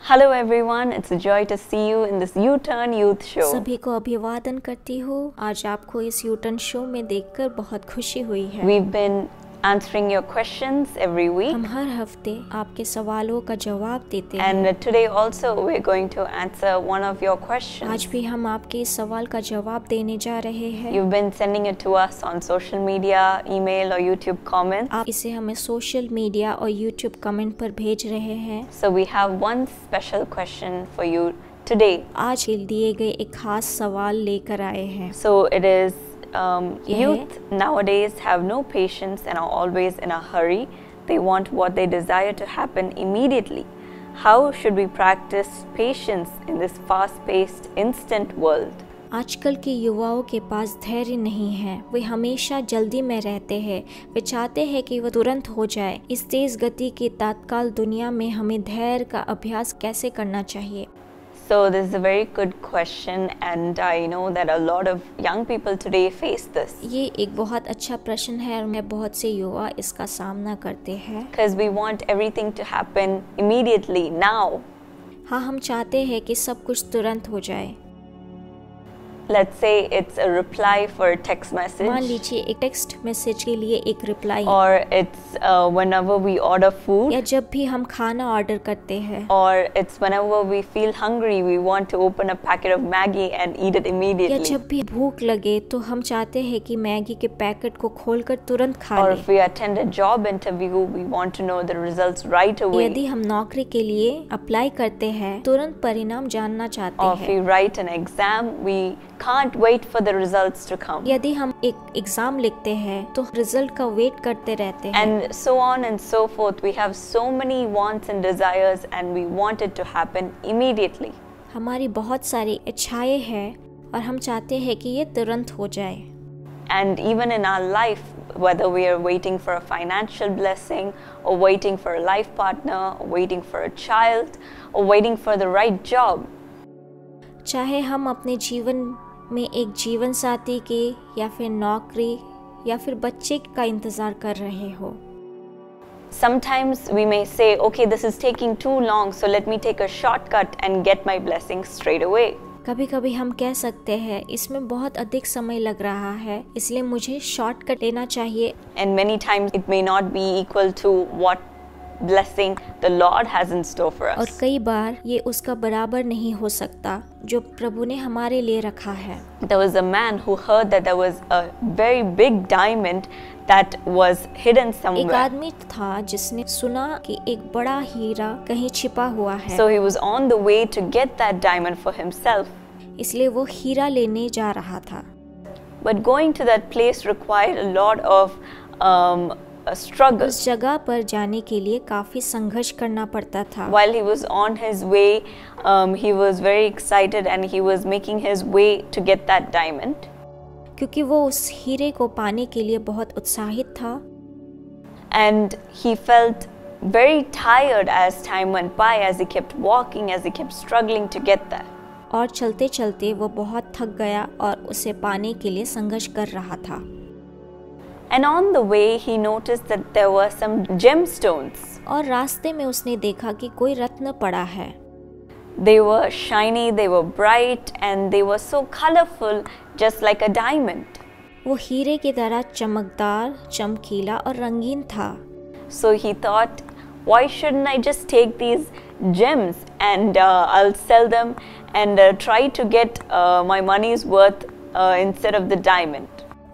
Hello everyone, it's a joy to see you in this U-Turn Youth Show. सभी को अभिवादन करती हूँ। आज आपको इस U-Turn शो में देखकर बहुत खुशी हुई है। We've been answering your questions every week. हम हर हफ्ते आपके सवालों का जवाब देते हैं। And today also we're going to answer one of your questions. आज भी हम आपके इस सवाल का जवाब देने जा रहे हैं। You've been sending it to us on social media, email or YouTube comments. आप इसे हमें सोशल मीडिया और YouTube कमेंट पर भेज रहे हैं। So we have one special question for you today. आज दिए गए एक खास सवाल लेकर आए हैं। So it is youth nowadays have no patience and are always in a hurry. They want what they desire to happen immediately. How should we practice patience in this fast-paced, instant world? आजकल के युवाओं के पास धैर्य नहीं है। वे हमेशा जल्दी में रहते हैं। वे चाहते हैं कि वह तुरंत हो जाए। इस तेज गति की तत्काल दुनिया में हमें धैर्य का अभ्यास कैसे करना चाहिए? So this is a very good question, and I know that a lot of young people today face this. ये एक बहुत अच्छा प्रश्न है और मैं बहुत से युवा इसका सामना करते हैं। Because we want everything to happen immediately now. हाँ, हम चाहते हैं कि सब कुछ तुरंत हो जाए। Let's say it's a reply for a text message. मान लीजिए एक टेक्स्ट मैसेज के लिए एक reply, Or it's whenever we order food. या जब भी हम खाना ऑर्डर करते हैं, Or it's whenever we feel hungry, we want to open a packet of Maggi and eat it या immediately. जब भी भूख लगे तो हम चाहते हैं कि मैगी के पैकेट को खोलकर तुरंत खा Or लें। if we attend a job interview, we want to know the results right away. यदि हम नौकरी के लिए अप्लाई करते हैं, तुरंत परिणाम जानना चाहते Or if हैं। we write an exam, we can't wait for the results to come. यदि हम एक एग्जाम लिखते हैं तो रिजल्ट का वेट करते रहते हैं। And so on and so forth. We have so many wants and desires, and we want it to happen immediately. हमारी बहुत सारी इच्छाएं हैं और हम चाहते हैं कि ये तुरंत हो जाए। And even in our life, whether we are waiting for a financial blessing, or waiting for a life partner, or waiting for a child, or waiting for the right job, चाहे हम अपने जीवन में एक जीवन साथी के या फिर नौकरी या फिर बच्चे का इंतजार कर रहे हो, sometimes we may say, okay, this is taking too long, so let me take a shortcut and get my blessing straight away. कभी कभी हम कह सकते हैं इसमें बहुत अधिक समय लग रहा है, इसलिए मुझे शॉर्टकट लेना चाहिए। And many times it may not be equal to what blessing the Lord has in store for और us. कई बार ये उसका बराबर नहीं हो सकता जो प्रभु ने हमारे लिए रखा है। There was a man who heard that there was a very big diamond that was hidden एक somewhere. आदमी था जिसने सुना कि एक बड़ा हीरा कहीं छिपा हुआ है, So he was on the way to get that diamond for himself. इसलिए वो हीरा लेने जा रहा था। But going to that place required a lot of a struggle. उस जगह पर जाने के लिए काफी संघर्ष करना पड़ता था। While he was on his way, he was very excited and he was making his way to get that diamond. क्योंकि वो उस हीरे को पाने के लिए बहुत उत्साहित था। And he felt very tired as time went by, as he kept walking, as he kept struggling to get there. और चलते चलते वो बहुत थक गया और उसे पाने के लिए संघर्ष कर रहा था। And on the way, he noticed that there were some gemstones. और रास्ते में उसने देखा कि कोई रत्न पड़ा है। They were shiny, they were bright, and they were so colorful, just like a diamond. वो हीरे की तरह चमकदार, चमकीला और रंगीन था। So he thought, why shouldn't I just take these gems and I'll sell them and try to get my money's worth instead of the diamond.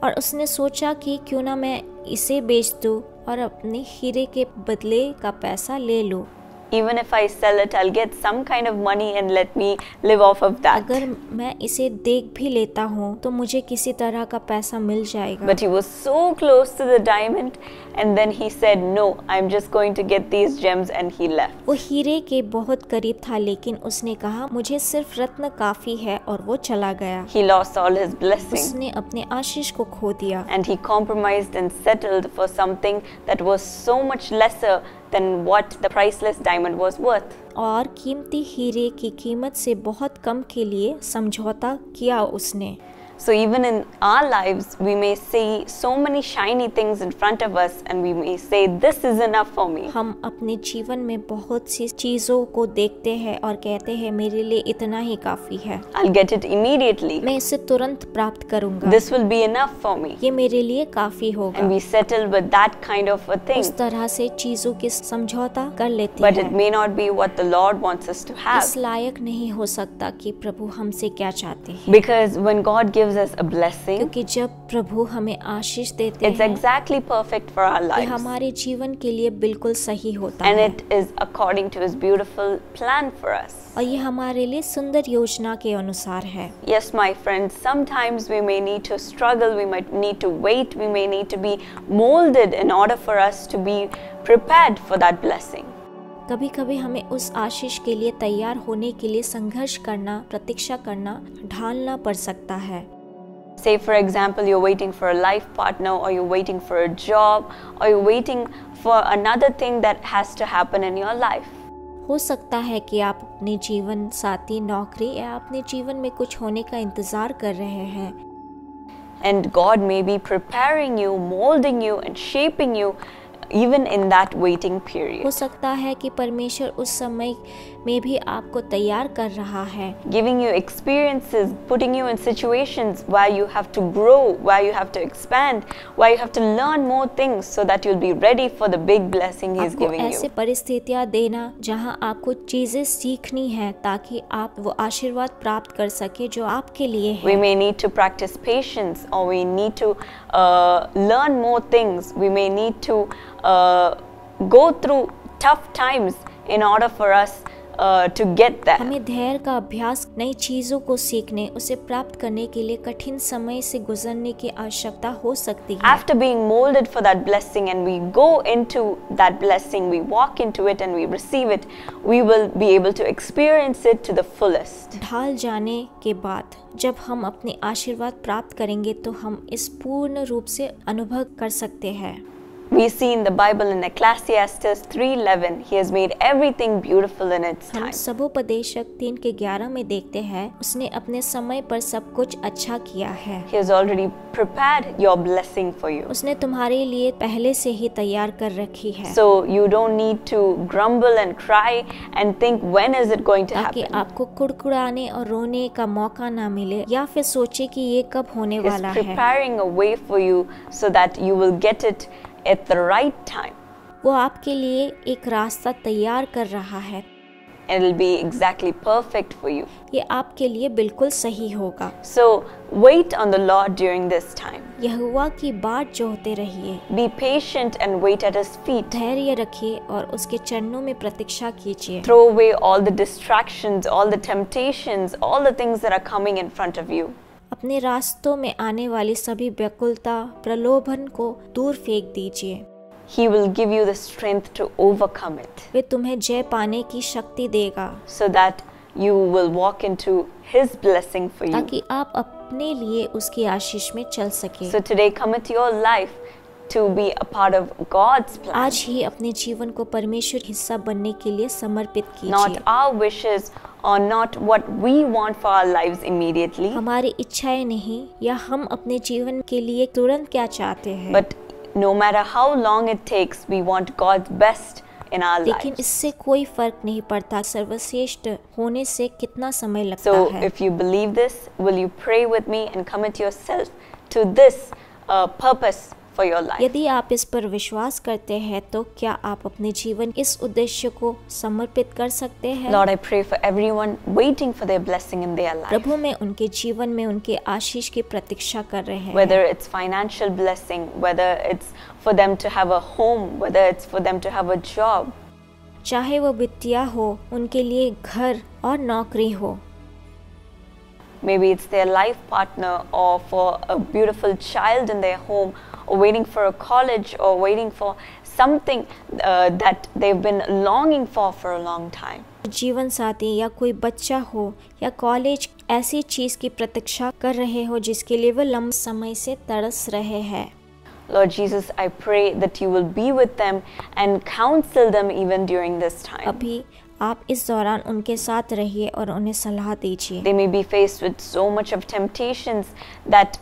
और उसने सोचा कि क्यों ना मैं इसे बेच दूं और अपने हीरे के बदले का पैसा ले लूं। Even if I sell it, I'll get some kind of money and let me live off of that. अगर मैं इसे देख भी लेता हूँ तो मुझे किसी तरह का पैसा मिल जाएगा। But he was so close to the diamond, and then he said, no, I'm just going to get these gems, and he left. वो हीरे के बहुत करीब था, लेकिन उसने कहा मुझे सिर्फ रत्न काफी है, और वो चला गया। He lost all his blessing. उसने अपने आशीष को खो दिया। And he compromised and settled for something that was so much lesser than what the priceless diamond was worth. और कीमती हीरे की कीमत से बहुत कम के लिए समझौता किया उसने। So even in our lives, we may see so many shiny things in front of us and we may say, this is enough for me. हम अपने जीवन में बहुत सी चीजों को देखते हैं और कहते हैं मेरे लिए इतना ही काफी है. I'll get it immediately. मैं इसे तुरंत प्राप्त करूंगा. This will be enough for me. ये मेरे लिए काफी होगा. And we settle with that kind of a thing. उस तरह से चीजों के समझौता कर लेते But हैं. it may not be what the Lord wants us to have. इस लायक नहीं हो सकता कि प्रभु हमसे क्या चाहते हैं. Because when God gives us a blessing, क्योंकि जब प्रभु हमें आशीष देते it's हैं, exactly perfect for our ये lives. हमारे जीवन के लिए बिल्कुल सही होता And है. it is according to His beautiful plan for us. और ये हमारे लिए सुंदर योजना के अनुसार है. Yes, my friends, sometimes we may need to struggle, we might need to wait, we may need to be molded in order for us to be prepared for that blessing. कभी कभी हमें उस आशीष के लिए तैयार होने के लिए संघर्ष करना, प्रतीक्षा करना, ढालना पड़ सकता है. Say for example, you're waiting for a life partner, or you're waiting for a job, or you're waiting for another thing that has to happen in your life. हो सकता है कि आप अपने जीवन साथी, नौकरी या अपने जीवन में कुछ होने का इंतजार कर रहे हैं. And God may be preparing you, molding you and shaping you even in that waiting period. हो सकता है कि परमेश्वर उस समय में भी आपको तैयार कर रहा है. Giving you experiences, putting you in situations where you have to grow, where you have to expand, where you have to learn more things so that you'll be ready for the big blessing He is आपको giving ऐसे you. परिस्थितियां देना जहां आपको चीजें सीखनी है ताकि आप वो आशीर्वाद प्राप्त कर सके जो आपके लिए We है. may need to practice patience, or we need to learn more things. We may need to go through tough times in order for us to get there. हमें धैर्य का अभ्यास, नई चीजों को सीखने, उसे प्राप्त करने के लिए कठिन समय से गुजरने की आवश्यकता हो सकती है. After being molded for that blessing and we go into that blessing, we walk into it and we receive it, we will be able to experience it to the fullest. ढाल जाने के बाद जब हम अपने आशीर्वाद प्राप्त करेंगे तो हम इस पूर्ण रूप से अनुभव कर सकते हैं. We see in the Bible in Ecclesiastes 3:11, He has made everything beautiful in its हम time. सबोपदेशक 3:11 में देखते हैं उसने अपने समय पर सब कुछ अच्छा किया है. He has already prepared your blessing for you. उसने तुम्हारे लिए पहले से ही तैयार कर रखी है. So you don't need to grumble and cry and think when is it going to ताकि happen. आपको कुड़कुड़ाने और रोने का मौका ना मिले या फिर सोचे कि ये कब होने He is वाला है. preparing a way for you so that you will get it at the right time. वो आपके लिए एक रास्ता तैयार कर रहा है. It'll be exactly perfect for you. ये आपके लिए बिल्कुल सही होगा. So wait on the Lord during this time. यहोवा की बाट जोहते रहिए, Be patient and wait at His feet. धैर्य रखिए और उसके चरणों में प्रतीक्षा कीजिए. Throw away all the distractions, all the temptations, all the things that are coming in front of you. अपने रास्तों में आने वाली सभी व्याकुलता, प्रलोभन को दूर फेंक दीजिए. He will give you the strength to overcome it, वे तुम्हें जय पाने की शक्ति देगा so that you will walk into His blessing for you. ताकि आप अपने लिए उसकी आशीष में चल सके. So today commit your life to be a part of God's plan. आज ही अपने जीवन को परमेश्वर हिस्सा बनने के लिए समर्पित Not कीजिए. our wishes or not what we want for our lives immediately, हमारी इच्छाएं नहीं या हम अपने जीवन के लिए तुरंत क्या चाहते हैं, but no matter how long it takes, we want God's best in our लेकिन lives. इससे कोई फर्क नहीं पड़ता सर्वश्रेष्ठ होने से कितना समय लगता So है. if you believe this, will you pray with me and commit yourself to this purpose for your life? यदि आप इस पर विश्वास करते हैं तो क्या आप अपने जीवन इस उद्देश्य को समर्पित कर सकते हैं? Lord, I pray for everyone waiting for their blessing in their life. प्रभु मैं उनके जीवन में उनके आशीष की प्रतीक्षा कर रहे हैं. Whether it's financial blessing, whether it's for them to have a home, whether it's for them to have a job. चाहे वो वित्तीय हो, उनके लिए घर और नौकरी हो. Maybe it's their life partner, or for a beautiful child in their home, or waiting for a college, or waiting for something that they've been longing for a long time. जीवन साथी या कोई बच्चा हो या कॉलेज ऐसी चीज की प्रतीक्षा कर रहे हो जिसके लिए वो लंबे समय से तरस रहे हैं. Lord Jesus, I pray that you will be with them and counsel them even during this time. अभी आप इस दौरान उनके साथ रहिए और उन्हें सलाह दीजिए। They may be faced with so much of temptations that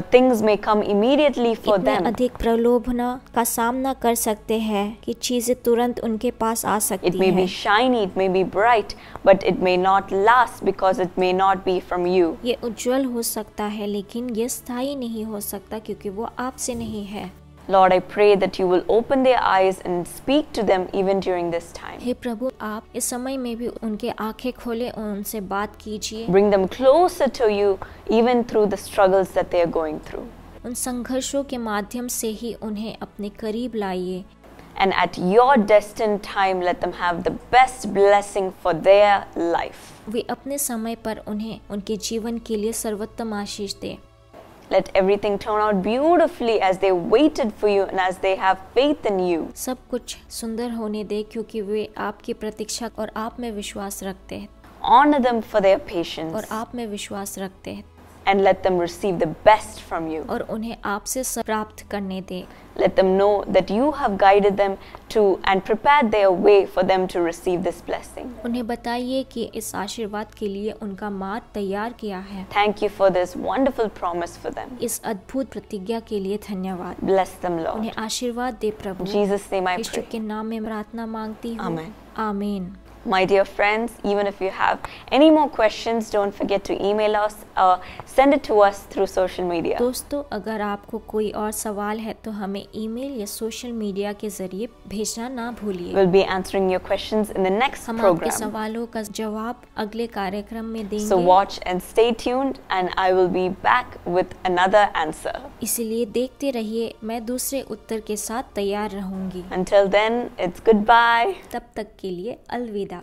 things may come immediately for इतने them. अधिक प्रलोभन का सामना कर सकते हैं कि चीजें तुरंत उनके पास आ It सकती may be हैं। shiny, it may be bright, but it may not last because it may not be from you. ये उज्जवल हो सकता है लेकिन ये स्थायी नहीं हो सकता क्योंकि वो आपसे नहीं है। Lord, I pray that you will open their eyes and speak to them even during this time. हे प्रभु, आप इस समय में भी उनके आंखें खोले और उनसे बात कीजिए। Bring them closer to you even through the struggles that they are going through. उन संघर्षों के माध्यम से ही उन्हें अपने करीब लाइए। And at your destined time, let them have the best blessing for their life. वे अपने समय पर उन्हें उनके जीवन के लिए सर्वोत्तम आशीष दे। Let everything turn out beautifully as they waited for you and as they have faith in you. सब कुछ सुंदर होने दे क्योंकि वे आपकी प्रतीक्षा और आप में विश्वास रखते हैं Honor them for their patience और आप में विश्वास रखते हैं and let them receive the best from you. और उन्हें आपसे सब प्राप्त करने दे। Let them know that you have guided them to and prepared their way for them to receive this blessing. उन्हें बताइए कि इस आशीर्वाद के लिए उनका मार्ग तैयार किया है। Thank you for this wonderful promise for them. इस अद्भुत प्रतिज्ञा के लिए धन्यवाद। Bless them, Lord. उन्हें आशीर्वाद दे प्रभु। In Jesus' name I Yeshu pray. के नाम में प्रार्थना मांगती हूँ। Amen. आमीन। My dear friends, even if you have any more questions, don't forget to email us or send it to us through social media. दोस्तों, अगर आपको कोई और सवाल है तो हमें ईमेल या सोशल मीडिया के जरिए भेजना ना भूलिए। We'll be answering your questions in the next हम आपके program. सवालों का जवाब अगले कार्यक्रम में देंगे। So watch and stay tuned and I will be back with another answer. इसलिए देखते रहिए, मैं दूसरे उत्तर के साथ तैयार रहूंगी। Until then, it's goodbye. तब तक के लिए अलविदा।